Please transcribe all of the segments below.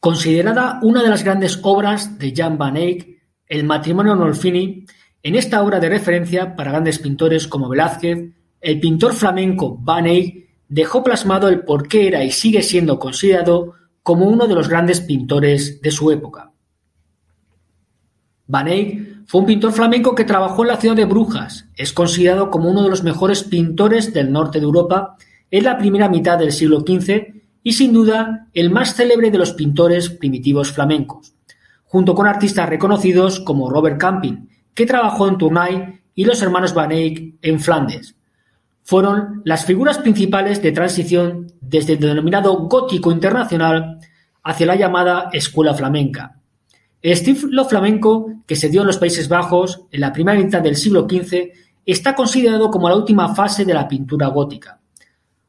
Considerada una de las grandes obras de Jan van Eyck, El matrimonio Arnolfini, en esta obra de referencia para grandes pintores como Velázquez, el pintor flamenco Van Eyck dejó plasmado el por qué era y sigue siendo considerado como uno de los grandes pintores de su época. Van Eyck fue un pintor flamenco que trabajó en la ciudad de Brujas. Es considerado como uno de los mejores pintores del norte de Europa en la primera mitad del siglo XV y sin duda el más célebre de los pintores primitivos flamencos, junto con artistas reconocidos como Robert Campin, que trabajó en Tournai, y los hermanos Van Eyck en Flandes. Fueron las figuras principales de transición desde el denominado gótico internacional hacia la llamada escuela flamenca. El estilo flamenco que se dio en los Países Bajos en la primera mitad del siglo XV está considerado como la última fase de la pintura gótica.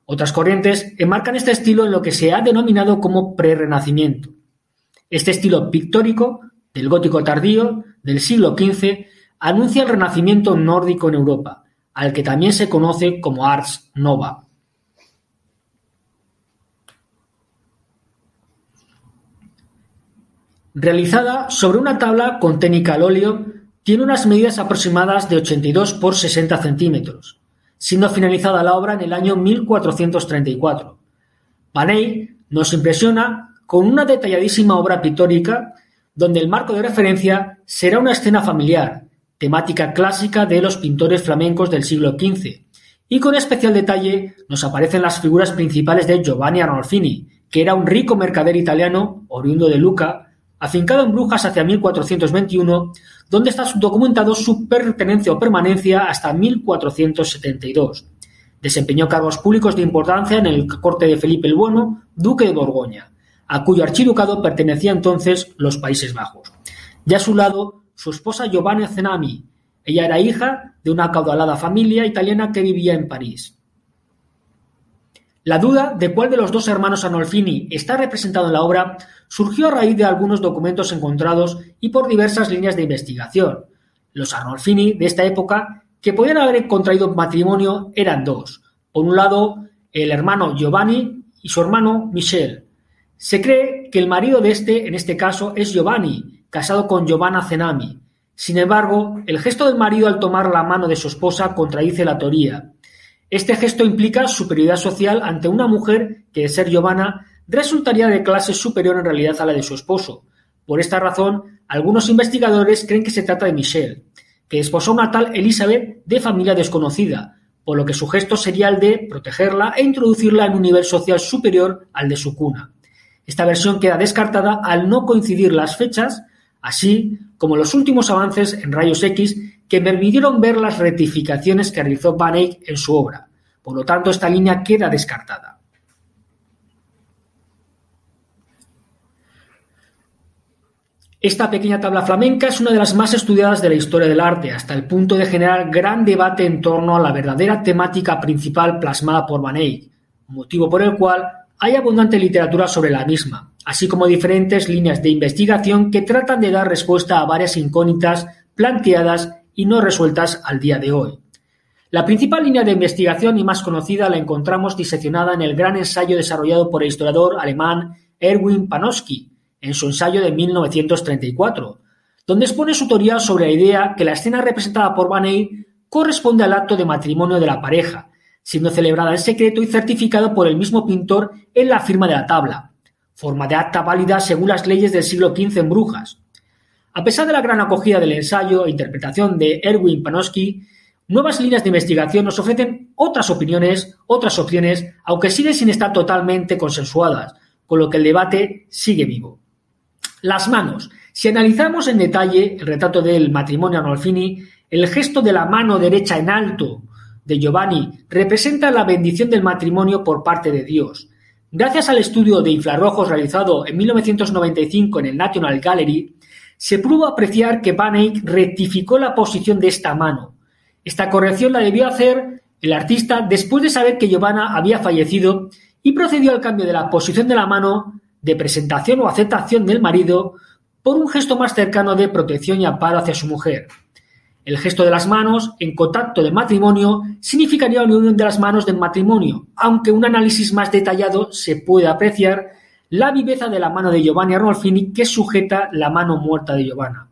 Otras corrientes enmarcan este estilo en lo que se ha denominado como prerrenacimiento. Este estilo pictórico del gótico tardío del siglo XV anuncia el renacimiento nórdico en Europa, al que también se conoce como Ars Nova. Realizada sobre una tabla con técnica al óleo, tiene unas medidas aproximadas de 82 por 60 centímetros, siendo finalizada la obra en el año 1434. Van Eyck nos impresiona con una detalladísima obra pictórica donde el marco de referencia será una escena familiar, temática clásica de los pintores flamencos del siglo XV, y con especial detalle nos aparecen las figuras principales de Giovanni Arnolfini, que era un rico mercader italiano, oriundo de Lucca, afincado en Brujas hacia 1421, donde está documentado su pertenencia o permanencia hasta 1472. Desempeñó cargos públicos de importancia en el corte de Felipe el Bueno, duque de Borgoña, a cuyo archiducado pertenecía entonces los Países Bajos. Y a su lado, su esposa Giovanna Cenami. Ella era hija de una acaudalada familia italiana que vivía en París. La duda de cuál de los dos hermanos Arnolfini está representado en la obra surgió a raíz de algunos documentos encontrados y por diversas líneas de investigación. Los Arnolfini de esta época que podían haber contraído matrimonio eran dos. Por un lado, el hermano Giovanni y su hermano Michel. Se cree que el marido de en este caso, es Giovanni, casado con Giovanna Cenami. Sin embargo, el gesto del marido al tomar la mano de su esposa contradice la teoría. Este gesto implica superioridad social ante una mujer que, de ser Giovanna, resultaría de clase superior en realidad a la de su esposo. Por esta razón, algunos investigadores creen que se trata de Michel, que desposó a una tal Elizabeth de familia desconocida, por lo que su gesto sería el de protegerla e introducirla en un nivel social superior al de su cuna. Esta versión queda descartada al no coincidir las fechas, así como los últimos avances en rayos X que permitieron ver las rectificaciones que realizó Van Eyck en su obra. Por lo tanto, esta línea queda descartada. Esta pequeña tabla flamenca es una de las más estudiadas de la historia del arte, hasta el punto de generar gran debate en torno a la verdadera temática principal plasmada por Van Eyck, motivo por el cual hay abundante literatura sobre la misma, así como diferentes líneas de investigación que tratan de dar respuesta a varias incógnitas planteadas y no resueltas al día de hoy. La principal línea de investigación y más conocida la encontramos diseccionada en el gran ensayo desarrollado por el historiador alemán Erwin Panofsky, en su ensayo de 1934, donde expone su teoría sobre la idea que la escena representada por Van Eyck corresponde al acto de matrimonio de la pareja, siendo celebrada en secreto y certificado por el mismo pintor en la firma de la tabla, forma de acta válida según las leyes del siglo XV en Brujas. A pesar de la gran acogida del ensayo e interpretación de Erwin Panofsky, nuevas líneas de investigación nos ofrecen otras opiniones, otras opciones, aunque siguen sin estar totalmente consensuadas, con lo que el debate sigue vivo. Las manos. Si analizamos en detalle el retrato del matrimonio Arnolfini, el gesto de la mano derecha en alto de Giovanni representa la bendición del matrimonio por parte de Dios. Gracias al estudio de infrarrojos realizado en 1995 en el National Gallery, se pudo apreciar que Van Eyck rectificó la posición de esta mano. Esta corrección la debió hacer el artista después de saber que Giovanna había fallecido y procedió al cambio de la posición de la mano de presentación o aceptación del marido por un gesto más cercano de protección y amparo hacia su mujer. El gesto de las manos en contacto de matrimonio significaría la unión de las manos del matrimonio, aunque un análisis más detallado se puede apreciar la viveza de la mano de Giovanni Arnolfini que sujeta la mano muerta de Giovanna.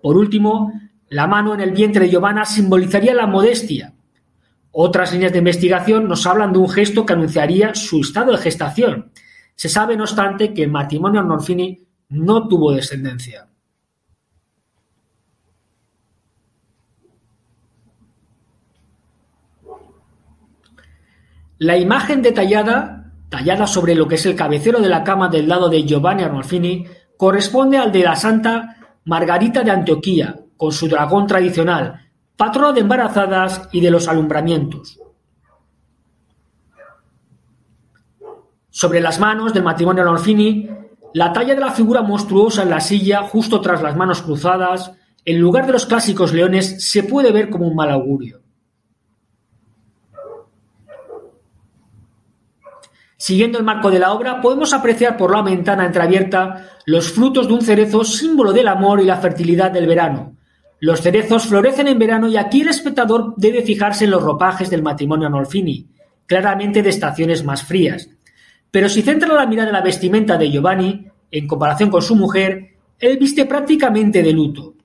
Por último, la mano en el vientre de Giovanna simbolizaría la modestia. Otras líneas de investigación nos hablan de un gesto que anunciaría su estado de gestación. Se sabe, no obstante, que el matrimonio Arnolfini no tuvo descendencia. La imagen tallada sobre lo que es el cabecero de la cama del lado de Giovanni Arnolfini, corresponde al de la Santa Margarita de Antioquía, con su dragón tradicional, patrona de embarazadas y de los alumbramientos. Sobre las manos del matrimonio Arnolfini, la talla de la figura monstruosa en la silla, justo tras las manos cruzadas, en lugar de los clásicos leones, se puede ver como un mal augurio. Siguiendo el marco de la obra, podemos apreciar por la ventana entreabierta los frutos de un cerezo, símbolo del amor y la fertilidad del verano. Los cerezos florecen en verano y aquí el espectador debe fijarse en los ropajes del matrimonio Arnolfini, claramente de estaciones más frías. Pero si centra la mirada en la vestimenta de Giovanni, en comparación con su mujer, él viste prácticamente de luto.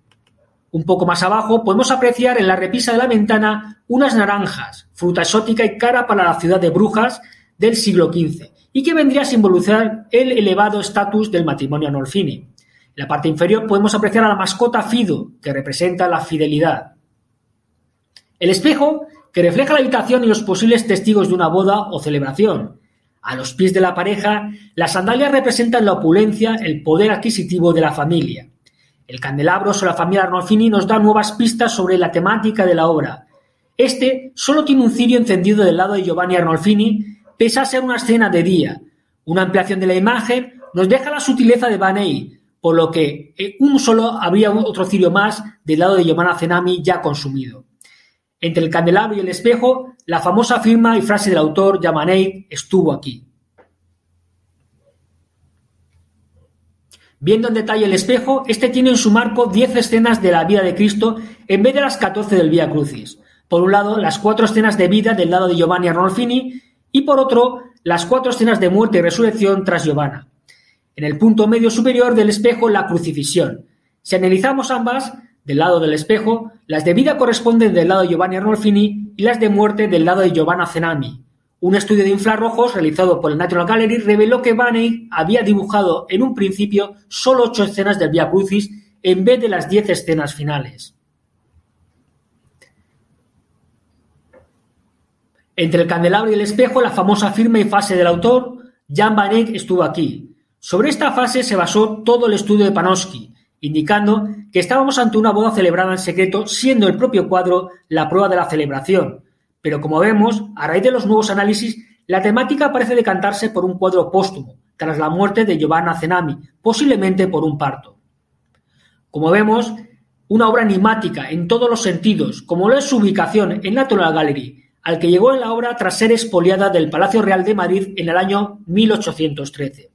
Un poco más abajo podemos apreciar en la repisa de la ventana unas naranjas, fruta exótica y cara para la ciudad de Brujas del siglo XV, y que vendría a simbolizar el elevado estatus del matrimonio Arnolfini. En la parte inferior podemos apreciar a la mascota Fido, que representa la fidelidad. El espejo, que refleja la habitación y los posibles testigos de una boda o celebración. A los pies de la pareja, las sandalias representan la opulencia, el poder adquisitivo de la familia. El candelabro sobre la familia Arnolfini nos da nuevas pistas sobre la temática de la obra. Este solo tiene un cirio encendido del lado de Giovanni Arnolfini, pese a ser una escena de día. Una ampliación de la imagen nos deja la sutileza de Van Eyck, por lo que solo habría otro cirio más del lado de Giovanna Cenami ya consumido. Entre el candelabro y el espejo, la famosa firma y frase del autor, Jan Van Eyck, estuvo aquí. Viendo en detalle el espejo, este tiene en su marco 10 escenas de la vida de Cristo en vez de las 14 del Vía Crucis. Por un lado, las 4 escenas de vida del lado de Giovanni Arnolfini, y por otro, las 4 escenas de muerte y resurrección tras Giovanna. En el punto medio superior del espejo, la crucifixión. Si analizamos ambas, del lado del espejo, las de vida corresponden del lado de Giovanni Arnolfini y las de muerte del lado de Giovanna Cenami. Un estudio de infrarrojos realizado por el National Gallery reveló que Van Eyck había dibujado en un principio solo 8 escenas del Vía Crucis en vez de las 10 escenas finales. Entre el candelabro y el espejo, la famosa firma y frase del autor, Jan Van Eyck estuvo aquí. Sobre esta frase se basó todo el estudio de Panofsky, indicando que estábamos ante una boda celebrada en secreto, siendo el propio cuadro la prueba de la celebración. Pero como vemos, a raíz de los nuevos análisis, la temática parece decantarse por un cuadro póstumo, tras la muerte de Giovanna Cenami, posiblemente por un parto. Como vemos, una obra enigmática en todos los sentidos, como lo es su ubicación en el National Gallery, al que llegó en la obra tras ser expoliada del Palacio Real de Madrid en el año 1813.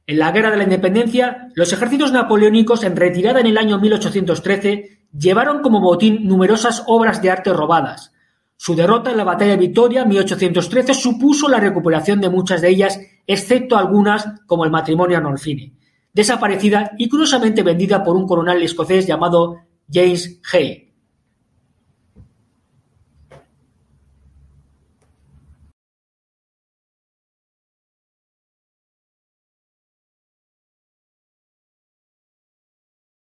En la Guerra de la Independencia, los ejércitos napoleónicos en retirada en el año 1813 llevaron como botín numerosas obras de arte robadas. Su derrota en la Batalla de Vitoria, 1813, supuso la recuperación de muchas de ellas, excepto algunas como el matrimonio Arnolfini, desaparecida y curiosamente vendida por un coronel escocés llamado James Hay.